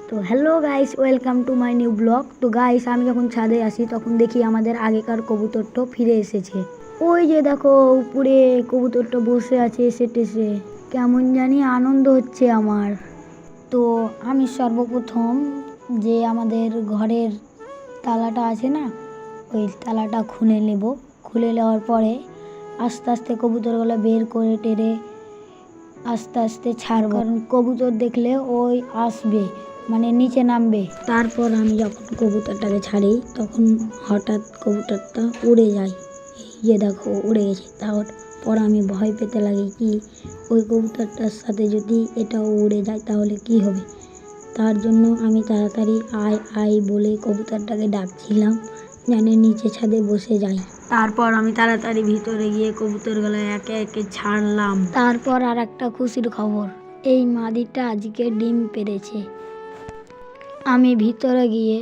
তো hello guys, welcome to my new blog. তো guys, আমি যখন ছাদে আসি তখন দেখি আমাদের আগেকার কবুতরটা ফিরে এসেছে। ওই যে দেখো, উপরে কবুতরটা বসে আছে এসে টেসে, কেমন জানি আনন্দ হচ্ছে আমার। তো আমি সর্বপ্রথম যে আমাদের ঘরের তালাটা আছে না, ওই তালাটা খুলে নেব। খুলে নেওয়ার পরে আস্তে আস্তে কবুতরগুলো বের করে টেরে আস্তে আস্তে ছাড়বো, কারণ কবুতর দেখলে ওই আসবে, মানে নিচে নামবে। তারপর আমি যখন কবুতরটাকে ছাড়ি তখন হঠাৎ কবুতরটা উড়ে যায়। এই যে দেখো, উড়ে গেছে। তারপর আমি ভয় পেতে লাগি কি ওই কবুতরটার সাথে যদি এটাও উড়ে যায় তাহলে কি হবে। তার জন্য আমি তাড়াতাড়ি আয় আয় বলে কবুতরটাকে ডাকছিলাম যেন নিচে ছাদে বসে যায়। তারপর আমি তাড়াতাড়ি ভিতরে গিয়ে কবুতরগুলো একে একে ছাড়লাম। তারপর আর একটা খুশির খবর, এই মাদিটা আজকে ডিম পেড়েছে। আমি ভিতরে গিয়ে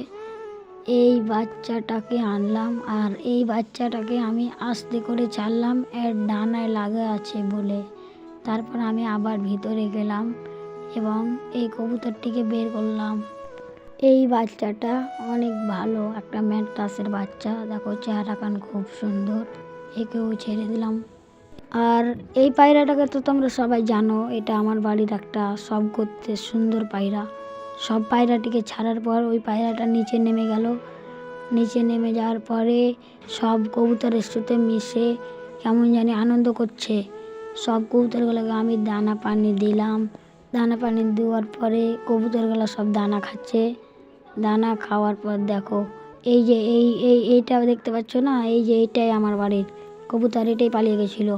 এই বাচ্চাটাকে আনলাম, আর এই বাচ্চাটাকে আমি আস্তে করে ছাড়লাম এর ডানায় লাগা আছে বলে। তারপর আমি আবার ভিতরে গেলাম এবং এই কবুতরটিকে বের করলাম। এই বাচ্চাটা অনেক ভালো, একটা ম্যাড্রাসের বাচ্চা। দেখো চেহারা কান খুব সুন্দর, একেও ছেড়ে দিলাম। আর এই পায়রাটাকে তো তোমরা সবাই জানো, এটা আমার বাড়ির একটা সব করতে সুন্দর পায়রা। সব পায়রাটিকে ছাড়ার পর ওই পায়রাটা নিচে নেমে গেল। নিচে নেমে যাওয়ার পরে সব কবুতরের সাথে মিশে কেমন জানি আনন্দ করছে। সব কবুতরগুলোকে আমি দানা পানি দিলাম। দানা পানি দেওয়ার পরে কবুতরগুলো সব দানা খাচ্ছে। দানা খাওয়ার পর দেখো, এই যে এইটা দেখতে পাচ্ছ না, এই যে এইটাই আমার বাড়ির কবুতর, এটাই পালিয়ে গেছিলো।